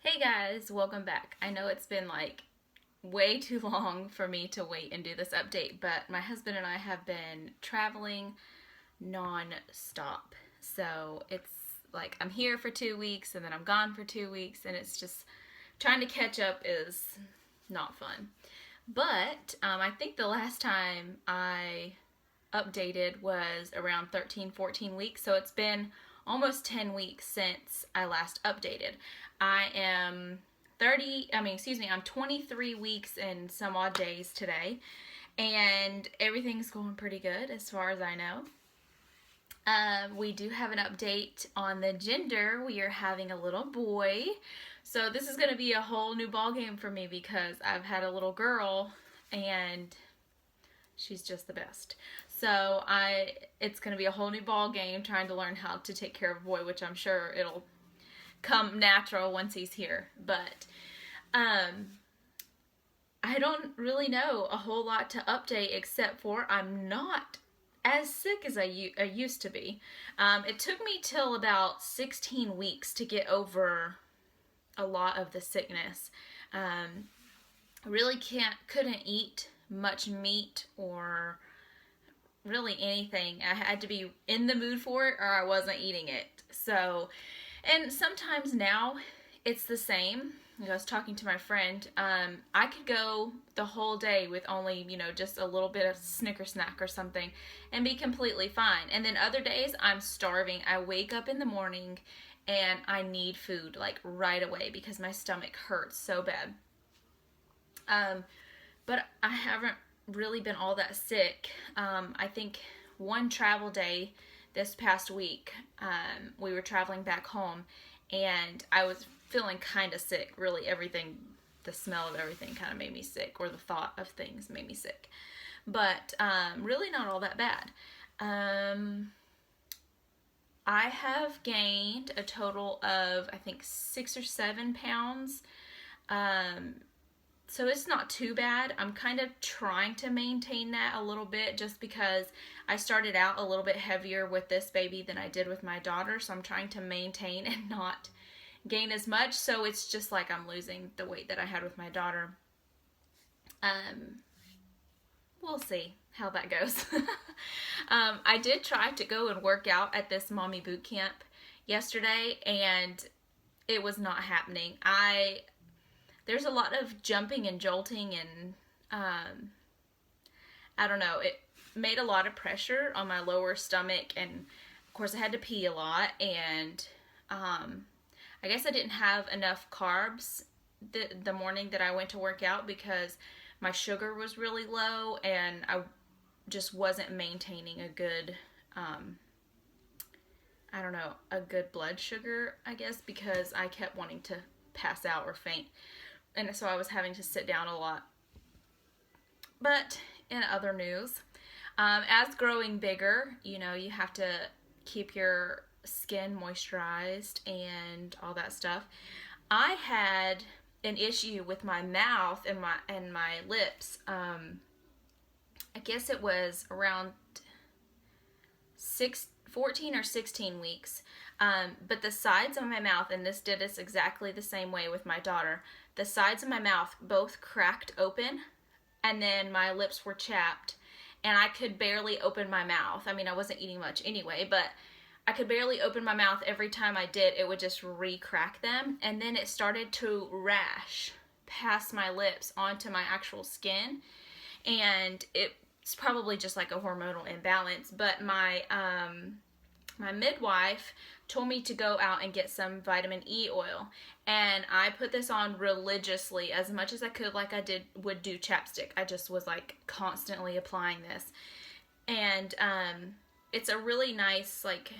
Hey guys, welcome back. I know it's been like way too long for me to wait and do this update, but my husband and I have been traveling non-stop. So it's like I'm here for 2 weeks and then I'm gone for 2 weeks, and it's just trying to catch up is not fun. But I think the last time I updated was around 13, 14 weeks. So it's been almost 10 weeks since I last updated. I am I'm 23 weeks and some odd days today, and everything's going pretty good as far as I know. We do have an update on the gender. We are having a little boy. So this is going to be a whole new ball game for me because I've had a little girl and she's just the best. So it's going to be a whole new ball game trying to learn how to take care of a boy, which I'm sure it'll come natural once he's here. But I don't really know a whole lot to update except for I'm not as sick as I used to be. It took me till about 16 weeks to get over a lot of the sickness. Really couldn't eat much meat or really anything. I had to be in the mood for it or I wasn't eating it. So, and sometimes now it's the same. I was talking to my friend. I could go the whole day with only, just a little bit of Snicker snack or something and be completely fine. And then other days I'm starving. I wake up in the morning and I need food like right away because my stomach hurts so bad. But I haven't really been all that sick. I think one travel day this past week, we were traveling back home and I was feeling kind of sick. Really, everything, the smell of everything kind of made me sick, or the thought of things made me sick. But really not all that bad. I have gained a total of, I think, 6 or 7 pounds. So it's not too bad. I'm kind of trying to maintain that a little bit just because I started out a little bit heavier with this baby than I did with my daughter. So I'm trying to maintain and not gain as much. So it's just like I'm losing the weight that I had with my daughter. We'll see how that goes. I did try to go and work out at this mommy boot camp yesterday and it was not happening. There's a lot of jumping and jolting and I don't know, it made a lot of pressure on my lower stomach, and of course I had to pee a lot, and I guess I didn't have enough carbs the morning that I went to work out because my sugar was really low and I just wasn't maintaining a good a good blood sugar, I guess, because I kept wanting to pass out or faint. And so I was having to sit down a lot. But in other news, as growing bigger, you have to keep your skin moisturized and all that stuff. I had an issue with my mouth and my lips. I guess it was around 14 or 16 weeks. But the sides of my mouth, and this did this exactly the same way with my daughter, the sides of my mouth both cracked open and then my lips were chapped and I could barely open my mouth. I mean, I wasn't eating much anyway, but I could barely open my mouth. Every time I did, it would just re-crack them, and then it started to rash past my lips onto my actual skin, and it's probably just like a hormonal imbalance, but my midwife told me to go out and get some vitamin E oil, and I put this on religiously as much as I could, like I would do chapstick. I just was like constantly applying this, and it's a really nice like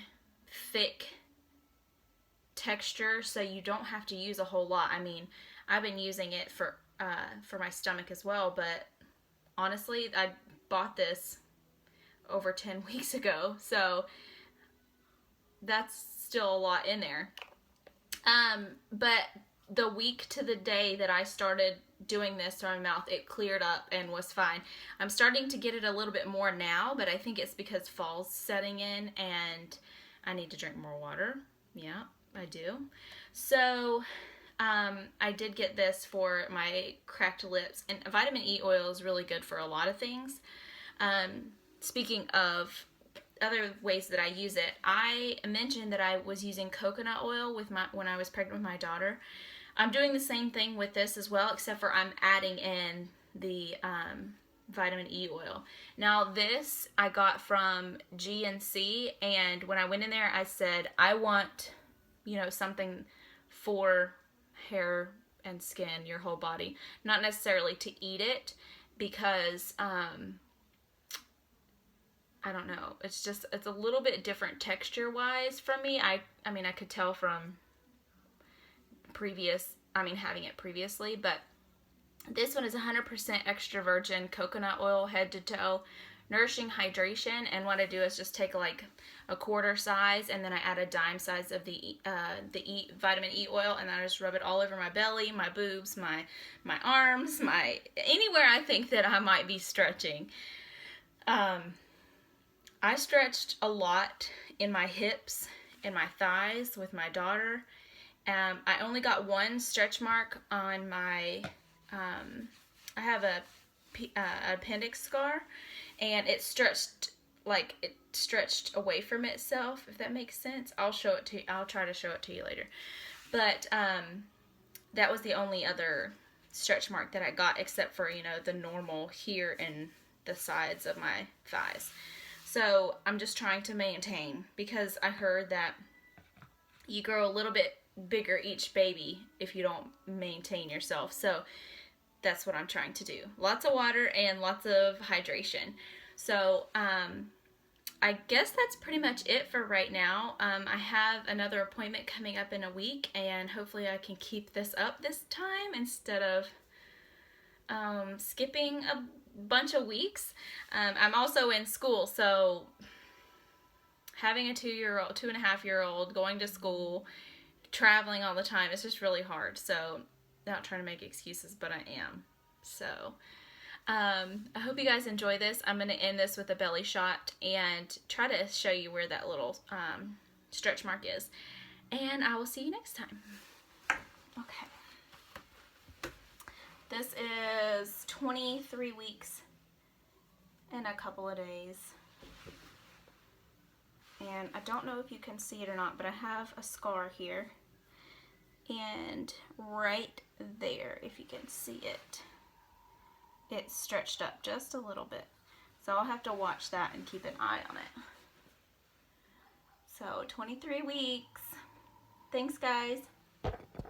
thick texture, so you don't have to use a whole lot. I mean, I've been using it for my stomach as well, but honestly, I bought this over 10 weeks ago, so that's still a lot in there. But the week to the day that I started doing this to my mouth, it cleared up and was fine. I'm starting to get it a little bit more now, but I think it's because fall's setting in and I need to drink more water. Yeah, I do. So I did get this for my cracked lips, and vitamin E oil is really good for a lot of things. Speaking of other ways that I use it, I mentioned that I was using coconut oil when I was pregnant with my daughter. I'm doing the same thing with this as well, except for I'm adding in the vitamin E oil. Now this I got from GNC, and when I went in there I said I want, something for hair and skin, your whole body, not necessarily to eat it, because I don't know, it's a little bit different texture wise from me. I mean, I could tell from having it previously, but this one is 100% extra virgin coconut oil, head to toe, nourishing hydration. And what I do is just take like a quarter size, and then I add a dime size of the vitamin E oil, and then I just rub it all over my belly, my boobs, my arms, anywhere I think that I might be stretching. I stretched a lot in my hips and my thighs with my daughter. I only got one stretch mark on my, I have a appendix scar, and it stretched away from itself, if that makes sense. I'll try to show it to you later. But that was the only other stretch mark that I got, except for, the normal here in the sides of my thighs. So I'm just trying to maintain, because I heard that you grow a little bit bigger each baby if you don't maintain yourself. So that's what I'm trying to do. Lots of water and lots of hydration. So I guess that's pretty much it for right now. I have another appointment coming up in a week, and hopefully I can keep this up this time instead of skipping a bunch of weeks. I'm also in school, so having a 2.5-year-old going to school, traveling all the time, it's just really hard. So, not trying to make excuses, but I am. So, I hope you guys enjoy this. I'm going to end this with a belly shot and try to show you where that little stretch mark is. And I will see you next time. Okay. This is 23 weeks and a couple of days. And I don't know if you can see it or not, but I have a scar here. And right there, if you can see it, it's stretched up just a little bit. So I'll have to watch that and keep an eye on it. So 23 weeks. Thanks, guys.